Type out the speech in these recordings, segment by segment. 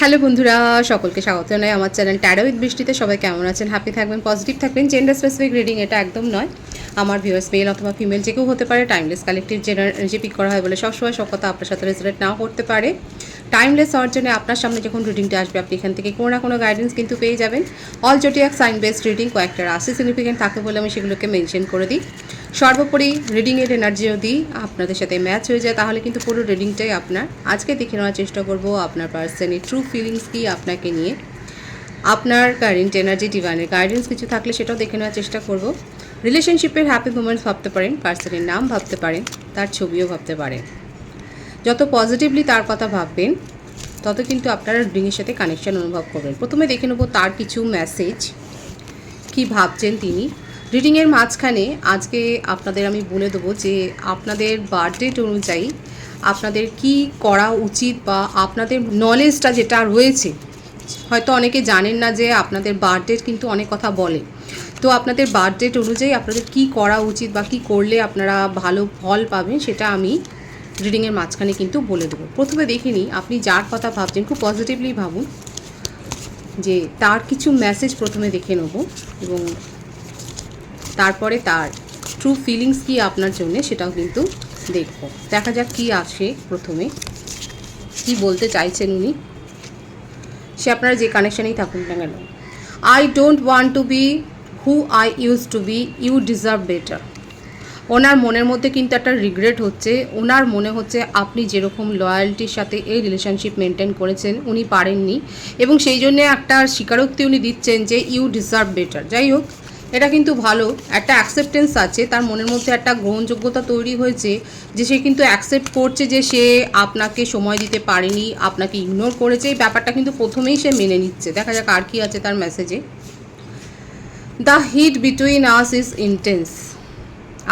Hello বন্ধুরা, সকলকে স্বাগত জানাই আমার চ্যানেল ট্যারো উইথ বৃষ্টিতে। সবাই কেমন আছেন? হ্যাপি থাকবেন, পজিটিভ থাকবেন। জেন্ডার স্পেসিফিক রিডিং এটা একদম নয়। আমার ভিউয়ার্স মেল অথবা ফিমেল যে কেউ হতে পারে। টাইমলেস কালেকটিভ জেনার এনার্জি পিক করা হয় বলে সবসময় সব কথা আপনার সাথে রেজোনেট নাও করতে পারে। টাইমলেস হওয়ার জন্য আপনার সামনে যখন রিডিংটা আসবে আপনি এখান থেকে কোনো না কোনো গাইডেন্স কিন্তু পেয়ে যাবেন। All zodiac sign based reading, কয়েকটা রাশি সিগনিফিকেন্ট থাকে বলে আমি সেগুলোকে মেনশন করে দিই। সর্বোপরি রিডিংয়ের এনার্জি যদি আপনাদের সাথে ম্যাচ হয়ে যায় তাহলে কিন্তু পুরো রিডিংটাই আপনার। আজকে দেখে নেওয়ার চেষ্টা করব আপনার পার্সনের ট্রু ফিলিংস কি আপনাকে নিয়ে, আপনার কারেন্ট এনার্জি, ডিভাইনের গাইডেন্স কিছু থাকলে সেটাও দেখে নেওয়ার চেষ্টা করব। রিলেশনশিপের হ্যাপি মোমেন্টস ভাবতে পারেন, পার্সনের নাম ভাবতে পারেন, তার ছবিও ভাবতে পারেন। যত পজিটিভলি তার কথা ভাববেন তত কিন্তু আপনারা রিডিংয়ের সাথে কানেকশন অনুভব করবেন। প্রথমে দেখে নেব তার কিছু মেসেজ, কি ভাবছেন তিনি। রিডিংয়ের মাঝখানে আজকে আপনাদের আমি বলে দেবো যে আপনাদের বার্থডেট অনুযায়ী আপনাদের কি করা উচিত, বা আপনাদের নলেজটা যেটা রয়েছে, হয়তো অনেকে জানেন না যে আপনাদের বার্থডেট কিন্তু অনেক কথা বলে। তো আপনাদের বার্থডেট অনুযায়ী আপনাদের কি করা উচিত বা কি করলে আপনারা ভালো ফল পাবেন সেটা আমি রিডিংয়ের মাঝখানে কিন্তু বলে দেবো। প্রথমে দেখে নিই আপনি যার কথা ভাবছেন, খুব পজিটিভলি ভাবুন যে তার কিছু মেসেজ প্রথমে দেখে নেব এবং তারপরে তার ট্রু ফিলিংস কি আপনার জন্য সেটাও কিন্তু দেখব। দেখা যাক কি আসে, প্রথমে কি বলতে চাইছেন উনি। সে আপনারা যে কানেকশানেই থাকুন না কেন। I don't want to be who I use to be, you deserve better. ওনার মনের মধ্যে কিন্তু একটা রিগ্রেট হচ্ছে। ওনার মনে হচ্ছে আপনি যেরকম লয়্যালটির সাথে এই রিলেশনশিপ মেনটেন করেছেন উনি পারেননি, এবং সেই জন্যে একটা স্বীকারোক্তি উনি দিচ্ছেন যে ইউ ডিজার্ভ বেটার। যাই হোক, এটা কিন্তু ভালো, একটা অ্যাকসেপ্টেন্স আছে, তার মনের মধ্যে একটা গ্রহণযোগ্যতা তৈরি হয়েছে যে সে কিন্তু অ্যাকসেপ্ট করছে যে সে আপনাকে সময় দিতে পারেনি, আপনাকে ইগনোর করেছে। এই ব্যাপারটা কিন্তু প্রথমেই সে মেনে নিচ্ছে। দেখা যাক আর কি আছে তার মেসেজে। The heat between us is intense.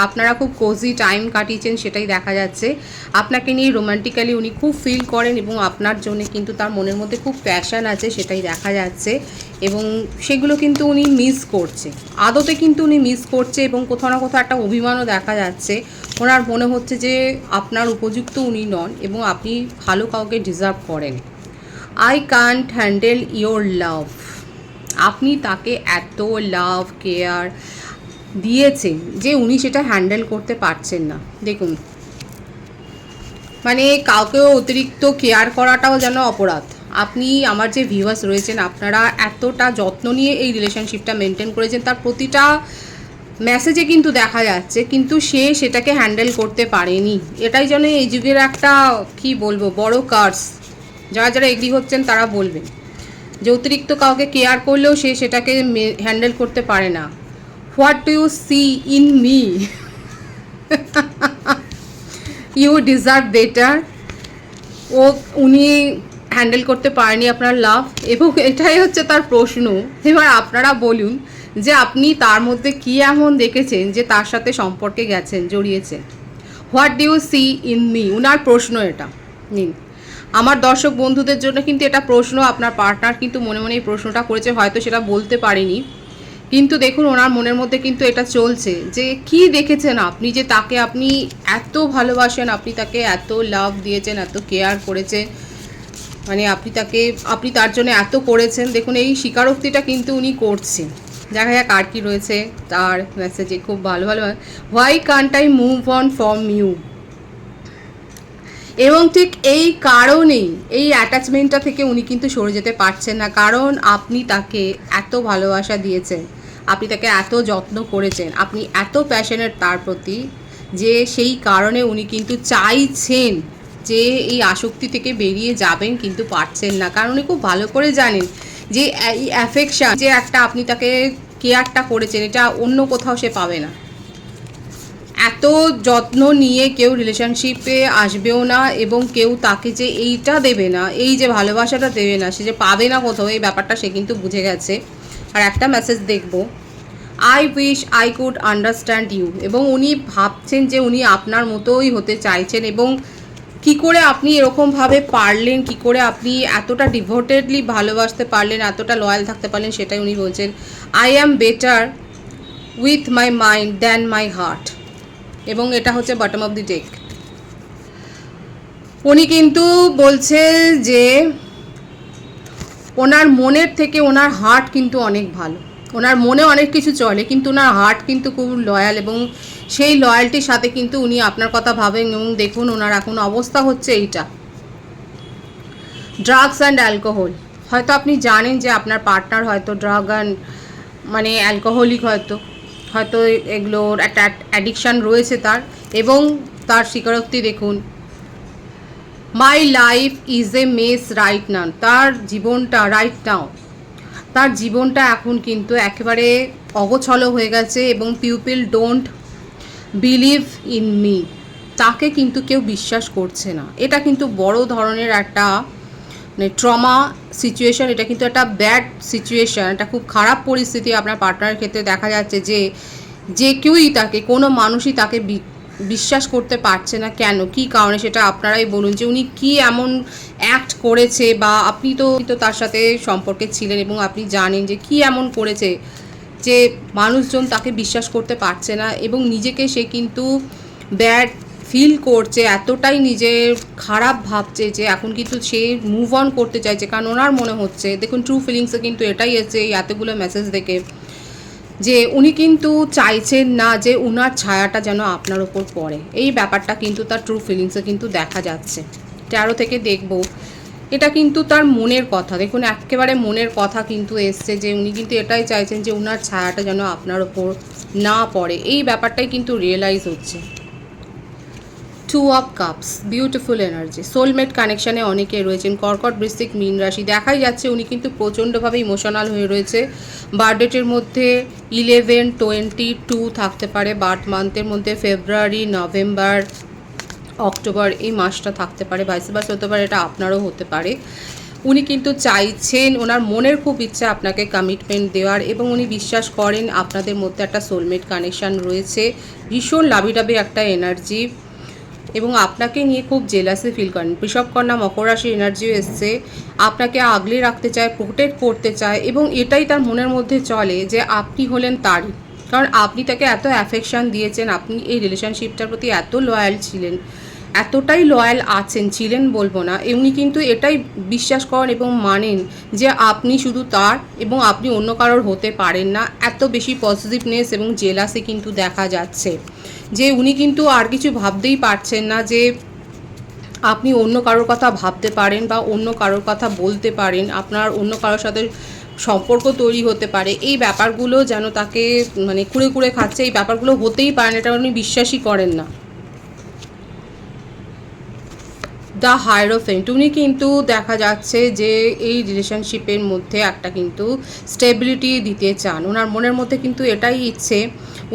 আপনারা খুব কোজি টাইম কাটিয়েছেন সেটাই দেখা যাচ্ছে। আপনাকে নিয়ে রোমান্টিক্যালি উনি খুব ফিল করেন এবং আপনার জন্য কিন্তু তার মনের মধ্যে খুব প্যাশন আছে সেটাই দেখা যাচ্ছে, এবং সেগুলো কিন্তু উনি মিস করছে। আদতে কিন্তু উনি মিস করছে এবং কোথাও না কোথাও একটা অভিমানও দেখা যাচ্ছে। ওনার মনে হচ্ছে যে আপনার উপযুক্ত উনি নন এবং আপনি ভালো কাউকে ডিজার্ভ করেন। I can't handle your love. আপনি তাকে এত লাভ কেয়ার দিয়েছেন যে উনি সেটা হ্যান্ডেল করতে পারছেন না। দেখুন, মানে কাউকেও অতিরিক্ত কেয়ার করাটাও যেন অপরাধ। আপনি আমার যে ভিউয়ার্স রয়েছেন আপনারা এতটা যত্ন নিয়ে এই রিলেশনশিপটা মেনটেন করেছেন, তার প্রতিটা মেসেজে কিন্তু দেখা যাচ্ছে, কিন্তু সে সেটাকে হ্যান্ডেল করতে পারেনি। এটাই যেন এই যুগের একটা কি বলবো বড় কার্স। যারা যারা এগ্রি হচ্ছেন তারা বলবেন যে অতিরিক্ত কাউকে কেয়ার করলেও সে সেটাকে হ্যান্ডেল করতে পারে না। What do you see in me, you deserve better. উনি হ্যান্ডেল করতে পারেনি আপনার লাভ, এবং এটাই হচ্ছে তার প্রশ্ন। এবার আপনারা বলুন যে আপনি তার মধ্যে কী এমন দেখেছেন যে তার সাথে সম্পর্কে গেছেন, জড়িয়েছেন। What do you see in me, উনার প্রশ্ন এটা। নিন, আমার দর্শক বন্ধুদের জন্য কিন্তু এটা প্রশ্ন। আপনার পার্টনার কিন্তু মনে মনে এই প্রশ্নটা করেছে, হয়তো সেটা বলতে পারেনি, কিন্তু দেখুন ওনার মনের মধ্যে কিন্তু এটা চলছে যে কি দেখেছেন আপনি, যে তাকে আপনি এত ভালোবাসেন, আপনি তাকে এত লাভ দিয়েছেন, এত কেয়ার করেছেন, মানে আপনি তার জন্য এত করেছেন। দেখুন এই স্বীকারোক্তিটা কিন্তু উনি করছেন। দেখা যাক আর কি রয়েছে তার মেসেজে। খুব ভালো ভালো। Why can't I move on from you. এবং ঠিক এই কারণেই এই অ্যাটাচমেন্টটা থেকে উনি কিন্তু সরে যেতে পারছেন না, কারণ আপনি তাকে এত ভালোবাসা দিয়েছেন, আপনি তাকে এত যত্ন করেছেন, আপনি এত প্যাশনেট তার প্রতি, যে সেই কারণে উনি কিন্তু চাইছেন যে এই আসক্তি থেকে বেরিয়ে যাবেন, কিন্তু পারছেন না। কারণ উনি খুব ভালো করে জানেন যে এই অ্যাফেকশান যে একটা আপনি তাকে কেয়ারটা করেছেন, এটা অন্য কোথাও সে পাবে না। এত যত্ন নিয়ে কেউ রিলেশনশিপে আসবেও না, এবং কেউ তাকে যে এইটা দেবে না, এই যে ভালোবাসাটা দেবে না, সে যে পাবে না কোথাও, এই ব্যাপারটা সে কিন্তু বুঝে গেছে। আর একটা মেসেজ দেখব, I wish I could understand you. এবং উনি ভাবছেন যে উনি আপনার মতোই হতে চাইছেন, এবং কি করে আপনি এরকমভাবে পারলেন, কি করে আপনি এতটা ডিভোটেডলি ভালোবাসতে পারলেন, এতটা লয়াল থাকতে পারলেন, সেটাই উনি বলছেন। I am better with my mind than my heart. এবং এটা হচ্ছে বটম অফ দি ডেক। উনি কিন্তু বলছে যে ওনার মনের থেকে ওনার হার্ট কিন্তু অনেক ভালো। ওনার মনে অনেক কিছু চলে, কিন্তু ওনার হার্ট কিন্তু খুব লয়াল, এবং সেই লয়ালটির সাথে কিন্তু উনি আপনার কথা ভাবেন। এবং দেখুন ওনার এখন অবস্থা হচ্ছে এইটা, ড্রাগস অ্যান্ড অ্যালকোহল। হয়তো আপনি জানেন যে আপনার পার্টনার হয়তো ড্রাগ অ্যান্ড মানে অ্যালকোহলিক, হয়তো হয়তো এগুলোর একটা অ্যাডিকশান রয়েছে তার, এবং তার স্বীকারোক্তি দেখুন, my life is a mace right now. তার জীবনটা রাইট নাও, তার জীবনটা এখন কিন্তু একেবারে অগোছলো হয়ে গেছে, এবং people don't believe in me. তাকে কিন্তু কেউ বিশ্বাস করছে না। এটা কিন্তু বড় ধরনের একটা মানে ট্রমা সিচুয়েশন, এটা কিন্তু একটা ব্যাড সিচুয়েশান, এটা খুব খারাপ পরিস্থিতি আপনার পার্টনারের ক্ষেত্রে দেখা যাচ্ছে। যে কেউই তাকে, কোনো মানুষই তাকে বিশ্বাস করতে পারছে না। কেন, কী কারণে, সেটা আপনারাই বলুন। যে উনি কী এমন অ্যাক্ট করেছে, বা আপনি তো তার সাথে সম্পর্কে ছিলেন এবং আপনি জানেন যে কী এমন করেছে যে মানুষজন তাকে বিশ্বাস করতে পারছে না, এবং নিজেকে সে কিন্তু ব্যাড ফিল করছে, এতটাই নিজের খারাপ ভাবছে যে এখন কিন্তু সে মুভ অন করতে চাইছে। কারণ ওনার মনে হচ্ছে, দেখুন ট্রু ফিলিংসে কিন্তু এটাই এসেছে এই এতগুলো মেসেজ দেখে, যে উনি কিন্তু চাইছেন না যে উনার ছায়াটা যেন আপনার ওপর পড়ে। এই ব্যাপারটা কিন্তু তার ট্রু ফিলিংসে কিন্তু দেখা যাচ্ছে। 13 থেকে দেখব, এটা কিন্তু তার মনের কথা। দেখুন একেবারে মনের কথা কিন্তু এসছে, যে উনি কিন্তু এটাই চাইছেন যে উনার ছায়াটা যেন আপনার ওপর না পড়ে। এই ব্যাপারটাই কিন্তু রিয়েলাইজ হচ্ছে। 2 of cups, beautiful energy. Soulmate কানেকশানে অনেকে রয়েছেন। কর্কট, বৃশ্চিক, মীন রাশি। দেখাই যাচ্ছে উনি কিন্তু প্রচণ্ডভাবে ইমোশনাল হয়ে রয়েছে। বার্থডেটের মধ্যে 11, 22 থাকতে পারে। বার্থ মান্থের মধ্যে ফেব্রুয়ারি, নভেম্বর, অক্টোবর, এই মাসটা থাকতে পারে। ভাইস ভার্সা হতে পারে, এটা আপনারও হতে পারে। উনি কিন্তু চাইছেন, ওনার মনের খুব ইচ্ছা আপনাকে কমিটমেন্ট দেওয়ার, এবং উনি বিশ্বাস করেন আপনাদের মধ্যে একটা সোলমেট কানেকশান রয়েছে। ভীষণ লাভিডাবি একটা এনার্জি, এবং আপনাকে নিয়ে খুব জেলাসি ফিল করেন। বৃষভ, কন্যা, মকর রাশির এনার্জিও এসছে। আপনাকে আগলে রাখতে চায়, প্রোটেক্ট করতে চায়, এবং এটাই তার মনের মধ্যে চলে যে আপনি হলেন তারই। কারণ আপনি তাকে এত অ্যাফেকশান দিয়েছেন, আপনি এই রিলেশনশিপটার প্রতি এত লয়াল ছিলেন, এতটাই লয়াল ছিলেন বলবো না, উনি কিন্তু এটাই বিশ্বাস করেন এবং মানেন যে আপনি শুধু তার, এবং আপনি অন্য কারোর হতে পারেন না। এত বেশি পজিটিভনেস এবং জেলাসি কিন্তু দেখা যাচ্ছে, যে উনি কিন্তু আর কিছু ভাবতেই পারছেন না যে আপনি অন্য কারোর কথা ভাবতে পারেন, বা অন্য কারোর কথা বলতে পারেন, আপনার অন্য কারোর সাথে সম্পর্ক তৈরি হতে পারে। এই ব্যাপারগুলো যেন তাকে মানে কুড়ে কুড়ে খাচ্ছে। এই ব্যাপারগুলো হতেই পারে না, এটা উনি বিশ্বাসই করেন না। দ্য হায়েরোফেন্ট, উনি কিন্তু দেখা যাচ্ছে যে এই রিলেশনশিপের মধ্যে একটা কিন্তু স্টেবিলিটি দিতে চান। ওনার মনের মধ্যে কিন্তু এটাই ইচ্ছে,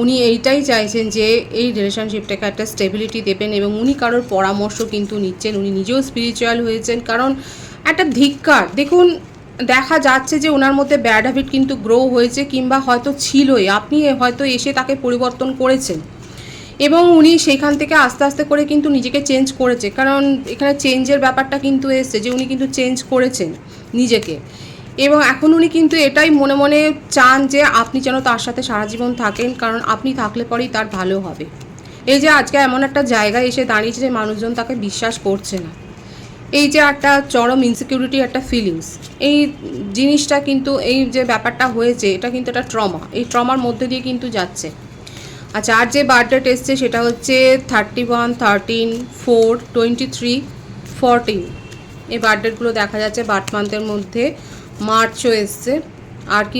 উনি এইটাই চাইছেন যে এই রিলেশনশিপটাকে একটা স্টেবিলিটি দেবেন, এবং উনি কারোর পরামর্শ কিন্তু নিচ্ছেন। উনি নিজেও স্পিরিচুয়াল হয়েছেন, কারণ একটা ধিক্কার, দেখুন দেখা যাচ্ছে যে ওনার মধ্যে ব্যাড হ্যাবিট কিন্তু গ্রো হয়েছে, কিংবা হয়তো ছিলই, আপনি হয়তো এসে তাকে পরিবর্তন করেছেন, এবং উনি সেখান থেকে আস্তে আস্তে করে কিন্তু নিজেকে চেঞ্জ করেছে। কারণ এখানে চেঞ্জের ব্যাপারটা কিন্তু এসছে, যে উনি কিন্তু চেঞ্জ করেছেন নিজেকে, এবং এখন উনি কিন্তু এটাই মনে মনে চান যে আপনি যেন তার সাথে সারা জীবন থাকেন, কারণ আপনি থাকলে পরেই তার ভালো হবে। এই যে আজকে এমন একটা জায়গায় এসে দাঁড়িয়েছে যে মানুষজন তাকে বিশ্বাস করছে না, এই যে একটা চরম ইনসিকিউরিটি, একটা ফিলিংস, এই জিনিসটা কিন্তু, এই যে ব্যাপারটা হয়েছে, এটা কিন্তু একটা ট্রমা, এই ট্রমার মধ্যে দিয়ে কিন্তু যাচ্ছে। আচ্ছা, আর যে বার্থডেট এসছে সেটা হচ্ছে 31, 13, 4, 23, 14। এই বার্থডেটগুলো দেখা যাচ্ছে বার্থ মান্থের মধ্যে। মার্চও এসছে। আর কি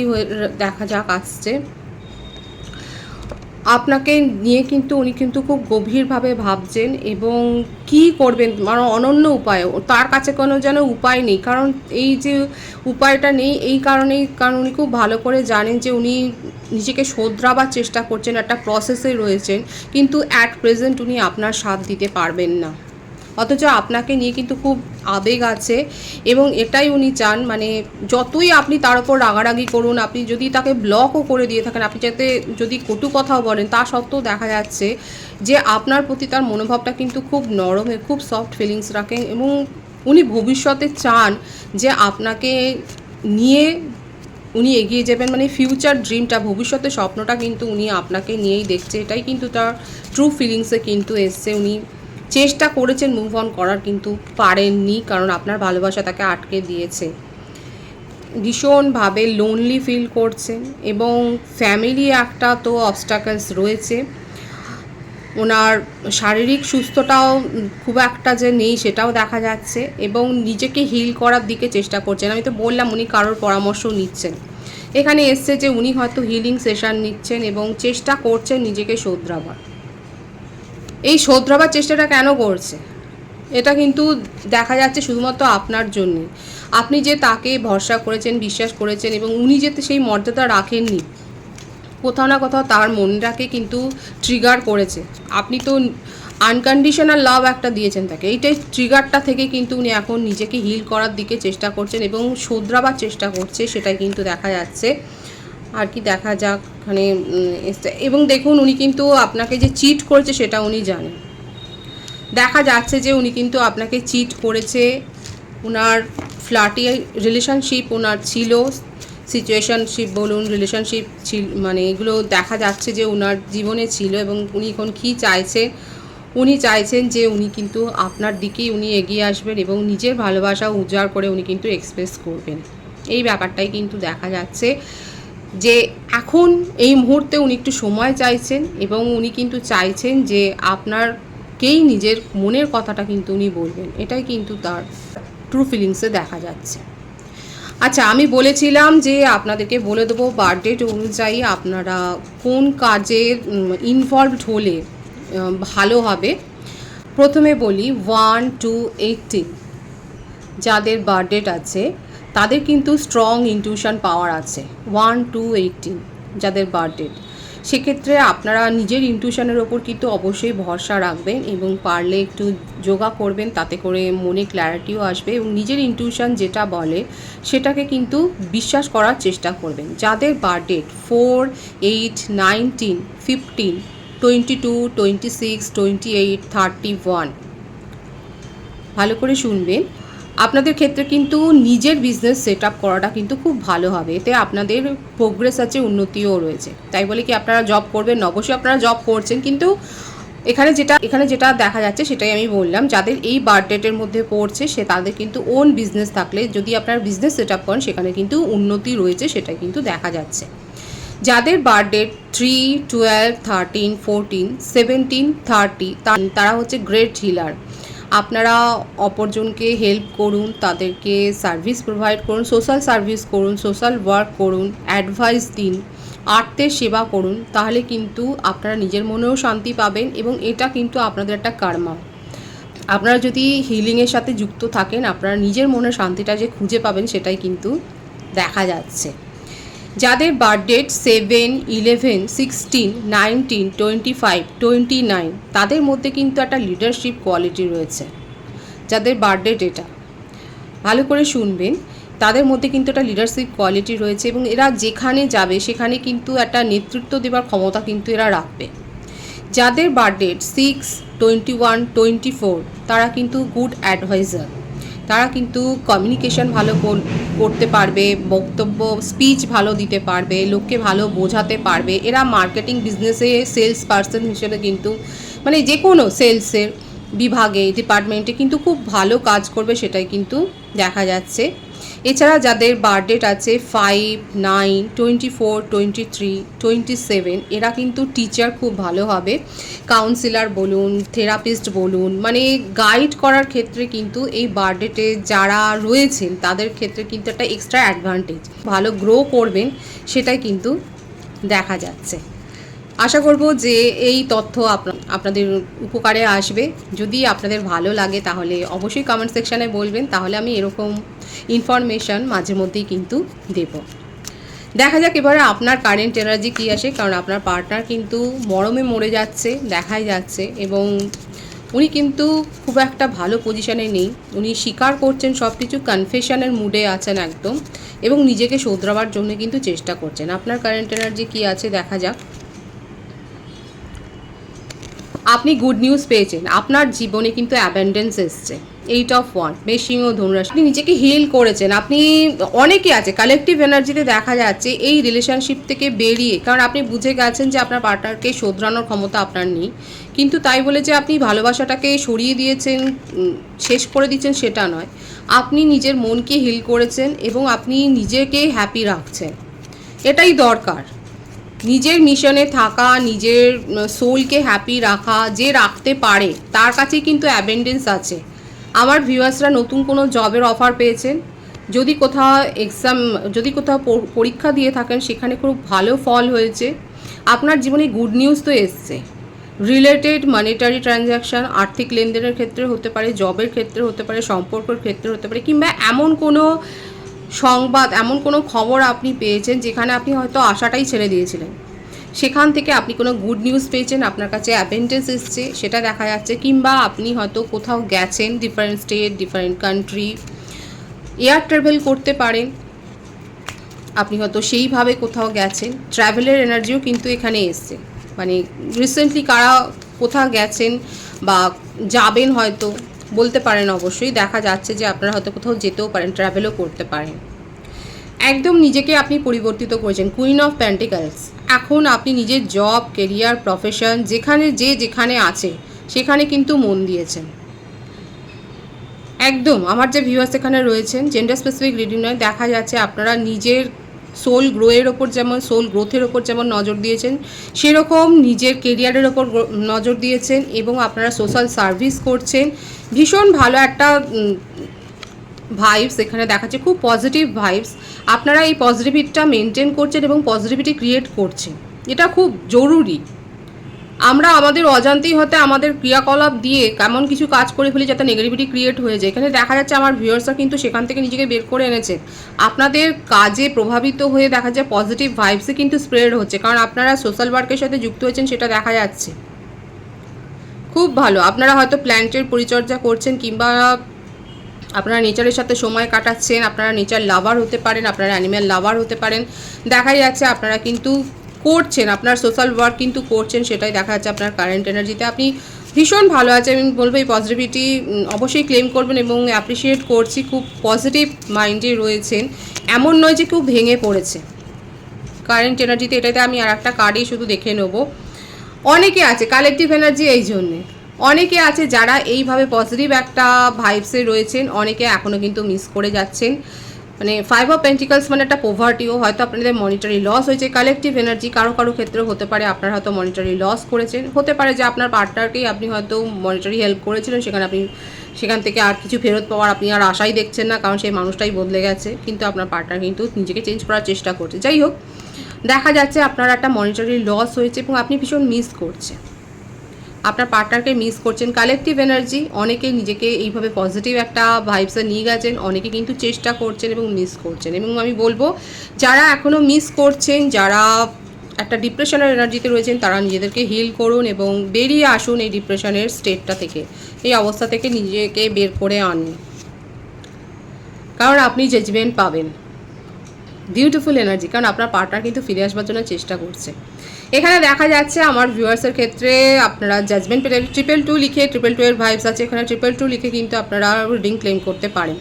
দেখা যাক আসছে। আপনাকে নিয়ে কিন্তু উনি কিন্তু খুব গভীরভাবে ভাবছেন, এবং কি করবেন মানে অনন্য উপায়, তার কাছে কোনো যেন উপায় নেই। কারণ এই যে উপায়টা নেই, এই কারণেই, কারণ উনি খুব ভালো করে জানেন যে উনি নিজেকে শোধরাবার চেষ্টা করছেন, একটা প্রসেসে রয়েছেন, কিন্তু অ্যাট প্রেজেন্ট উনি আপনার সাথ দিতে পারবেন না। অথচ আপনাকে নিয়ে কিন্তু খুব আবেগ আছে, এবং এটাই উনি চান, মানে যতই আপনি তার ওপর রাগারাগি করুন, আপনি যদি তাকে ব্লকও করে দিয়ে থাকেন, আপনি যাতে যদি কটু কথাও বলেন, তা সত্ত্বেও দেখা যাচ্ছে যে আপনার প্রতি তার মনোভাবটা কিন্তু খুব নরম, খুব সফট ফিলিংস রাখেন, এবং উনি ভবিষ্যতে চান যে আপনাকে নিয়ে উনি এগিয়ে যাবেন, মানে ফিউচার ড্রিমটা, ভবিষ্যতের স্বপ্নটা কিন্তু উনি আপনাকে নিয়েই দেখছে। এটাই কিন্তু তার ট্রু ফিলিংসে কিন্তু এসছে। উনি চেষ্টা করেছেন মুভ অন করার, কিন্তু পারেননি, কারণ আপনার ভালোবাসা তাকে আটকে দিয়েছে। ভীষণভাবে লোনলি ফিল করছেন এবং ফ্যামিলি একটা তো অবস্টাকলস রয়েছে। ওনার শারীরিক সুস্থতাও খুব একটা যে নেই সেটাও দেখা যাচ্ছে এবং নিজেকে হিল করার দিকে চেষ্টা করছেন। আমি তো বললাম উনি কারোর পরামর্শ নিচ্ছেন। এখানে এসছে যে উনি হয়তো হিলিং সেশন নিচ্ছেন এবং চেষ্টা করছেন নিজেকে শোধরাবার। এই শোধরাবার চেষ্টাটা কেন করছে? এটা কিন্তু দেখা যাচ্ছে শুধুমাত্র আপনার জন্যে। আপনি যে তাকে ভরসা করেছেন, বিশ্বাস করেছেন এবং উনি যে সেই মর্যাদা রাখেননি, কোথাও না কোথাও তার মনটাকে কিন্তু ট্রিগার করেছে। আপনি তো আনকন্ডিশনাল লাভ একটা দিয়েছেন তাকে, এইটাই ট্রিগারটা থেকে কিন্তু উনি এখন নিজেকে হিল করার দিকে চেষ্টা করছেন এবং শোধরাবার চেষ্টা করছে, সেটাই কিন্তু দেখা যাচ্ছে। আর কি দেখা যাক মানে এবং দেখুন উনি কিন্তু আপনাকে যে চিট করেছে সেটা উনি জানেন। দেখা যাচ্ছে যে উনি কিন্তু আপনাকে চিট করেছে। ওনার ফ্লার্টি রিলেশনশিপ ওনার ছিল, সিচুয়েশনশিপ বলুন, রিলেশনশিপ ছিল, মানে এগুলো দেখা যাচ্ছে যে ওনার জীবনে ছিল এবং উনি এখন কী চাইছে, উনি চাইছেন যে উনি কিন্তু আপনার দিকেই উনি এগিয়ে আসবেন এবং নিজের ভালোবাসা উজাড় করে উনি কিন্তু এক্সপ্রেস করবেন। এই ব্যাপারটাই কিন্তু দেখা যাচ্ছে যে এখন এই মুহূর্তে উনি একটু সময় চাইছেন এবং উনি কিন্তু চাইছেন যে আপনারকেই নিজের মনের কথাটা কিন্তু উনি বলবেন। এটাই কিন্তু তার ট্রু ফিলিংসে দেখা যাচ্ছে। আচ্ছা, আমি বলেছিলাম যে আপনাদেরকে বলে দেবো বার্থডেট অনুযায়ী আপনারা কোন কাজে ইনভলভড হলে ভালো হবে। প্রথমে বলি 1 to 18 যাদের বার্থডেট আছে তাদের কিন্তু স্ট্রং ইনটিউশন পাওয়ার আছে। 1 to 18 যাদের বার্থডেট, সেক্ষেত্রে আপনারা নিজের ইনটিউশনের ওপর কিন্তু অবশ্যই ভরসা রাখবেন এবং পারলে একটু যোগা করবেন, তাতে করে মনে ক্ল্যারিটিও আসবে এবং নিজের ইনটিউশন যেটা বলে সেটাকে কিন্তু বিশ্বাস করার চেষ্টা করবেন। যাদের বার্থডেট 4, 8, 19, 15, 22, 26, 28, 31, ভালো করে শুনবেন। আপনাদের ক্ষেত্রে কিন্তু নিজের বিজনেস সেট আপ করাটা কিন্তু খুব ভালো হবে, এতে আপনাদের প্রোগ্রেস আছে, উন্নতিও রয়েছে। তাই বলে কি আপনারা জব করবেন? অবশ্যই আপনারা জব করছেন, কিন্তু এখানে যেটা দেখা যাচ্ছে সেটাই আমি বললাম, যাদের এই বার্থডেটের মধ্যে পড়ছে সে তাদের কিন্তু ওন বিজনেস থাকলে যদি আপনারা বিজনেস সেট আপ করেন সেখানে কিন্তু উন্নতি রয়েছে, সেটাই কিন্তু দেখা যাচ্ছে। যাদের বার্থডেট 3, 12, 13, 14, 17, 30 তারা হচ্ছে গ্রেট হিলার। আপনারা অপরজনকে হেল্প করুন, তাদেরকে সার্ভিস প্রোভাইড করুন, সোশ্যাল সার্ভিস করুন, সোশ্যাল ওয়ার্ক করুন, অ্যাডভাইস দিন, আর্তের সেবা করুন, তাহলে কিন্তু আপনারা নিজের মনেও শান্তি পাবেন এবং এটা কিন্তু আপনাদের একটা কার্মা। আপনারা যদি হিলিংয়ের সাথে যুক্ত থাকেন, আপনারা নিজের মনের শান্তিটা যে খুঁজে পাবেন সেটাই কিন্তু দেখা যাচ্ছে। যাদের বার্থডেট 7, 11, 16, 19, 25, 29 তাদের মধ্যে কিন্তু একটা লিডারশিপ কোয়ালিটি রয়েছে। যাদের বার্থডেট এটা ভালো করে শুনবেন, তাদের মধ্যে কিন্তু একটা লিডারশিপ কোয়ালিটি রয়েছে এবং এরা যেখানে যাবে সেখানে কিন্তু একটা নেতৃত্ব দেওয়ার ক্ষমতা কিন্তু এরা রাখবে। যাদের বার্থডেট 6, 21, 24 তারা কিন্তু গুড অ্যাডভাইজার। তারা কিন্তু কমিউনিকেশন ভালো করতে পারবে, বক্তব্য স্পিচ ভালো দিতে পারবে, লোককে ভালো বোঝাতে পারবে। এরা মার্কেটিং বিজনেসে সেলস পার্সন হিসেবে কিন্তু মানে যে কোনো সেলসের বিভাগে, ডিপার্টমেন্টে কিন্তু খুব ভালো কাজ করবে, সেটাই কিন্তু দেখা যাচ্ছে। এছাড়া যাদের বার্থডেট আছে 5, 9, 24, 23, 27 এরা কিন্তু টিচার খুব ভালো হবে। কাউন্সিলর বলুন, থেরাপিস্ট বলুন, মানে গাইড করার ক্ষেত্রে কিন্তু এই বার্থডেটে যারা রয়েছেন তাদের ক্ষেত্রে কিন্তু একটা এক্সট্রা অ্যাডভান্টেজ, ভালো গ্রো করবেন, সেটাই কিন্তু দেখা যাচ্ছে। আশা করব যে এই তথ্য আপনাদের উপকারে আসবে। যদি আপনাদের ভালো লাগে তাহলে অবশ্যই কমেন্ট সেকশানে বলবেন, তাহলে আমি এরকম ইনফরমেশান মাঝে মধ্যেই কিন্তু দেব। দেখা যাক এবারে আপনার কারেন্ট এনার্জি কী আসে, কারণ আপনার পার্টনার কিন্তু মরমে মরে যাচ্ছে, দেখাই যাচ্ছে এবং উনি কিন্তু খুব একটা ভালো পজিশানে নেই। উনি স্বীকার করছেন সব কিছু, কনফেশনের মুডে আছেন একদম এবং নিজেকে শোধরাবার জন্য কিন্তু চেষ্টা করছেন। আপনার কারেন্ট এনার্জি কী আছে দেখা যাক। আপনি গুড নিউজ পেয়েছেন, আপনার জীবনে কিন্তু অ্যাবেন্ডেন্স এসছে। 8 of Wands, মেশিং ও ধনুরাশি। আপনি নিজেকে হিল করেছেন, আপনি অনেকে আছে কালেকটিভ এনার্জিতে দেখা যাচ্ছে এই রিলেশনশিপ থেকে বেরিয়ে, কারণ আপনি বুঝে গেছেন যে আপনার পার্টনারকে শোধরানোর ক্ষমতা আপনার নেই, কিন্তু তাই বলে যে আপনি ভালোবাসাটাকে সরিয়ে দিয়েছেন, শেষ করে দিচ্ছেন সেটা নয়। আপনি নিজের মনকে হিল করেছেন এবং আপনি নিজেকে হ্যাপি রাখছেন, এটাই দরকার। নিজের মিশনে থাকা, নিজের সোলকে হ্যাপি রাখা, যে রাখতে পারে তার কাছেই কিন্তু অ্যাবেন্ডেন্স আছে। আমার ভিউয়ার্সরা নতুন কোনো জবের অফার পেয়েছেন, যদি কোথাও পরীক্ষা দিয়ে থাকেন, সেখানে খুব ভালো ফল হয়েছে, আপনার জীবনে গুড নিউজ তো এসছে। রিলেটেড মানিটারি ট্রানজ্যাকশান, আর্থিক লেনদেনের ক্ষেত্রে হতে পারে, জবের ক্ষেত্রে হতে পারে, সম্পর্কের ক্ষেত্রে হতে পারে, কিংবা এমন কোনো সংবাদ, এমন কোনো খবর আপনি পেয়েছেন যেখানে আপনি হয়তো আশাটাই ছেড়ে দিয়েছিলেন, সেখান থেকে আপনি কোনো গুড নিউজ পেয়েছেন, আপনার কাছে অ্যাডভান্টেজ এসছে, সেটা দেখা যাচ্ছে। কিংবা আপনি হয়তো কোথাও গেছেন, different state, different country, air travel করতে পারেন, আপনি হয়তো সেইভাবে কোথাও গেছেন, ট্রাভেলের এনার্জিও কিন্তু এখানে এসছে। মানে রিসেন্টলি কারা কোথাও গেছেন বা যাবেন হয়তো বলতে পারেন, অবশ্যই দেখা যাচ্ছে যে আপনারা হয়তো কোথাও যেতেও পারেন, ট্রাভেলও করতে পারেন। একদম নিজেকে আপনি পরিবর্তিত করেছেন, কুইন অফ প্যান্টিকলস। এখন আপনি নিজের জব, কেরিয়ার, প্রফেশন, যেখানে আছে সেখানে কিন্তু মন দিয়েছেন। একদম আমার যে ভিউয়ার্স এখানে রয়েছেন, জেন্ডার স্পেসিফিক রিডিং নয়, দেখা যাচ্ছে আপনারা নিজের সোল গ্রোথের ওপর যেমন নজর দিয়েছেন, সেরকম নিজের কেরিয়ারের ওপর নজর দিয়েছেন এবং আপনারা সোশ্যাল সার্ভিস করছেন। ভীষণ ভালো একটা ভাইবস এখানে দেখাচ্ছে, খুব পজিটিভ ভাইবস। আপনারা এই পজিটিভিটিটা মেনটেন করছেন এবং পজিটিভিটি ক্রিয়েট করছেন, এটা খুব জরুরি। আমরা আমাদের অজান্তেই হতে আমাদের ক্রিয়াকলাপ দিয়ে কেমন কিছু কাজ করে ফেলি যাতে নেগেটিভিটি ক্রিয়েট হয়ে যায়। এখানে দেখা যাচ্ছে আমার ভিউয়ার্সরা কিন্তু সেখান থেকে নিজেকে বের করে এনেছে। আপনাদের কাজে প্রভাবিত হয়ে দেখা যায় পজিটিভ ভাইবসে কিন্তু স্প্রেড হচ্ছে, কারণ আপনারা সোশ্যাল ওয়ার্কের সাথে যুক্ত হয়েছেন, সেটা দেখা যাচ্ছে। খুব ভালো, আপনারা হয়তো প্ল্যান্টের পরিচর্যা করছেন, কিংবা আপনারা নেচারের সাথে সময় কাটাচ্ছেন, আপনারা নেচার লাভার হতে পারেন, আপনারা অ্যানিম্যাল লাভার হতে পারেন। দেখা যাচ্ছে আপনারা কিন্তু করছেন, আপনার সোশ্যাল ওয়ার্ক কিন্তু করছেন, সেটাই দেখা যাচ্ছে আপনার কারেন্ট এনার্জিতে। আপনি ভীষণ ভালো আছে, আমি বলবো এই পজিটিভিটি অবশ্যই ক্লেম করবেন এবং অ্যাপ্রিসিয়েট করছি। খুব পজিটিভ মাইন্ডে রয়েছেন, এমন নয় যে খুব ভেঙে পড়েছে কারেন্ট এনার্জিতে। এটাতে আমি আর একটা কার্ডই শুধু দেখে নেব। অনেকে আছে কালেকটিভ এনার্জি, এই জন্যে অনেকে আছে যারা এইভাবে পজিটিভ একটা ভাইবসে রয়েছেন, অনেকে এখনও কিন্তু মিস করে যাচ্ছেন। মানে 5 অফ পেন্টিকলস মানে একটা পোভার্টিও, হয়তো আপনাদের মনিটারি লস হয়েছে। কালেকটিভ এনার্জি কারো ক্ষেত্রে হতে পারে আপনারা হয়তো মনিটারি লস করেছেন, হতে পারে যে আপনার পার্টনারকেই আপনি হয়তো মনিটারি হেল্প করেছিলেন, সেখান থেকে আর কিছু ফেরত পাওয়ার আপনি আর আশাই দেখছেন না, কারণ সেই মানুষটাই বদলে গেছে, কিন্তু আপনার পার্টনার কিন্তু নিজেকে চেঞ্জ করার চেষ্টা করছে। যাই হোক, দেখা যাচ্ছে আপনার একটা মনিটারি লস হয়েছে এবং আপনি ভীষণ মিস করছেন, আপনার পার্টনারকে মিস করছেন। কালেকটিভ এনার্জি, অনেকে নিজেকে এইভাবে পজিটিভ একটা ভাইবসে নিয়ে গেছেন, অনেকে কিন্তু চেষ্টা করছেন এবং মিস করছেন। এবং আমি বলবো যারা এখনও মিস করছেন, যারা একটা ডিপ্রেশনের এনার্জিতে রয়েছেন, তারা নিজেদেরকে হিল করুন এবং বেরিয়ে আসুন এই ডিপ্রেশনের স্টেটটা থেকে, এই অবস্থা থেকে নিজেকে বের করে আনুন, কারণ আপনি জাজমেন্ট পাবেন। বিউটিফুল এনার্জি, কারণ আপনার পার্টনার কিন্তু ফিরে আসবার জন্য চেষ্টা করছে। এখানে দেখা যাচ্ছে আমার ভিউয়ার্সের ক্ষেত্রে আপনারা জাজমেন্ট পেলে 222 লিখে, 222 এর ভাইবস আছে এখানে, 222 লিখে কিন্তু আপনারা রিডিং ক্লেম করতে পারেন।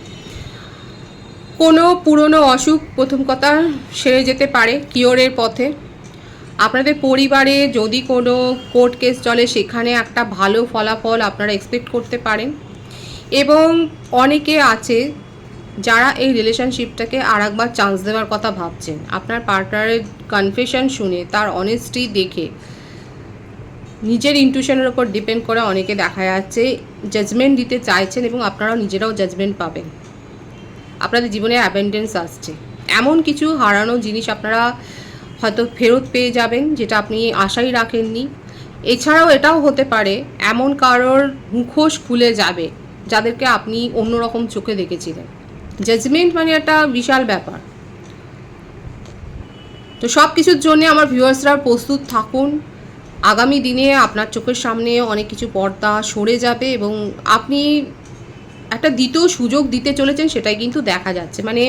কোনো পুরনো অসুখ প্রথম কথা সেরে যেতে পারে কিওরের পথে। আপনাদের পরিবারে যদি কোনো কোর্ট কেস চলে, সেখানে একটা ভালো ফলাফল আপনারা এক্সপেক্ট করতে পারেন। এবং অনেকে আছে যারা এই রিলেশনশিপটাকে আর একবার চান্স দেওয়ার কথা ভাবছেন। আপনার পার্টনারের কনফেশন শুনে, তার অনেস্টি দেখে, নিজের ইনটিউশনের ওপর ডিপেন্ড করে অনেকে দেখা যাচ্ছে জাজমেন্ট দিতে চাইছেন এবং আপনারাও নিজেরাও জাজমেন্ট পাবেন। আপনাদের জীবনে অ্যাবেন্ডেন্স আসছে, এমন কিছু হারানো জিনিস আপনারা হয়তো ফেরত পেয়ে যাবেন যেটা আপনি আশাই রাখেননি। এছাড়াও এটাও হতে পারে এমন কারোর মুখোশ খুলে যাবে যাদেরকে আপনি অন্যরকম চোখে দেখেছিলেন। জাজমেন্ট মানে একটা বিশাল ব্যাপার। তো সব কিছুর জন্যে আমার ভিউয়ার্সরা প্রস্তুত থাকুন। আগামী দিনে আপনার চোখের সামনে অনেক কিছু পর্দা সরে যাবে এবং আপনি একটা দ্বিতীয় সুযোগ দিতে চলেছেন, সেটাই কিন্তু দেখা যাচ্ছে। মানে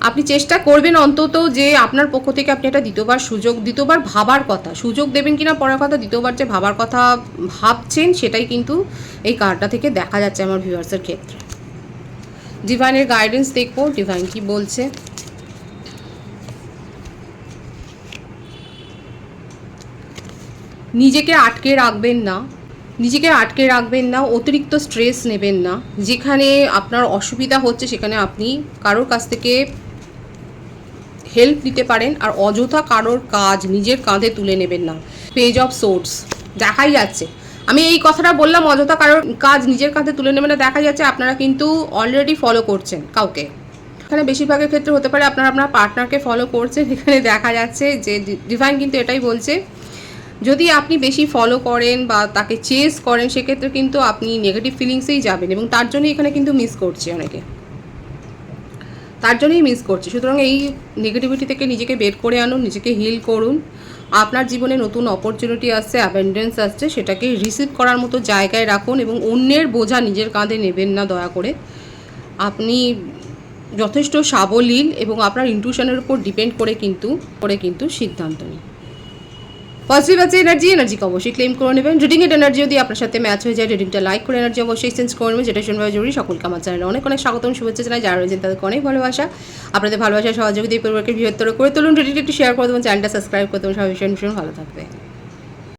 আপনি চেষ্টা করবেন অন্তত যে আপনার পক্ষ থেকে আপনি একটা দ্বিতীয়বার ভাবার কথা, সুযোগ দেবেন কিনা পরের কথা, দ্বিতীয়বার যে ভাবার কথা ভাবছেন, সেটাই কিন্তু এই কার্ডটা থেকে দেখা যাচ্ছে আমার ভিউয়ার্সের ক্ষেত্রে। ডিভাইনের গাইডেন্স দেখবো, ডিভাইন কি বলছে। নিজেকে আটকে রাখবেন না, অতিরিক্ত স্ট্রেস নেবেন না। যেখানে আপনার অসুবিধা হচ্ছে সেখানে আপনি কারোর কাছ থেকে হেল্প নিতে পারেন, আর অযথা কারোর কাজ নিজের কাঁধে তুলে নেবেন না। পেজ অফ সোর্স দেখাই যাচ্ছে, আমি এই কথাটা বললাম অযথা কারোর কাজ নিজের কাঁধে তুলে নেবেন না, দেখা যাচ্ছে আপনারা কিন্তু অলরেডি ফলো করছেন কাউকে। এখানে বেশিরভাগের ক্ষেত্রে হতে পারে আপনারা আপনার পার্টনারকে ফলো করছেন। এখানে দেখা যাচ্ছে যে ডিভাইন কিন্তু এটাই বলছে, যদি আপনি বেশি ফলো করেন বা তাকে চেস করেন সেক্ষেত্রে কিন্তু আপনি নেগেটিভ ফিলিংসেই যাবেন, এবং তার জন্যই এখানে কিন্তু মিস করছে অনেকে, তার জন্যই মিস করছে। সুতরাং এই নেগেটিভিটি থেকে নিজেকে বের করে আনুন, নিজেকে হিল করুন। আপনার জীবনে নতুন অপরচুনিটি আসছে, অ্যাবেন্ডেন্স আসছে, সেটাকে রিসিভ করার মতো জায়গায় রাখুন এবং অন্যের বোঝা নিজের কাঁধে নেবেন না দয়া করে। আপনি যথেষ্ট সাবলীল এবং আপনার ইনটিউশনের উপর ডিপেন্ড করে কিন্তু সিদ্ধান্ত নিন। পজিটিভ আছে এনার্জিকে অবশ্যই ক্লেম করে নেবেন। রিডিংয়ের এনার্জি যদি আপনার সাথে ম্যাচ হয়ে যায়, রিডিংটা লাইক করে এনার্জি অবশ্যই চেঞ্জ করে নেবেন, যেটা শুনবে জরুরি। সকলকে আমার চ্যানেলে অনেক অনেক স্বাগতম, শুভেচ্ছা জানাই। যারা রয়েছেন তাদেরকে অনেক ভালোবাসা। আপনাদের ভালোবাসা সহযোগিতা এই পরিবারকে বৃহত্তর করে তুলুন, রিডিংটা একটু শেয়ার করে দেবেন, চ্যানেলটা সাবস্ক্রাইব করে দেবেন। সবাই ভীষণ ভীষণ ভালো থাকবে।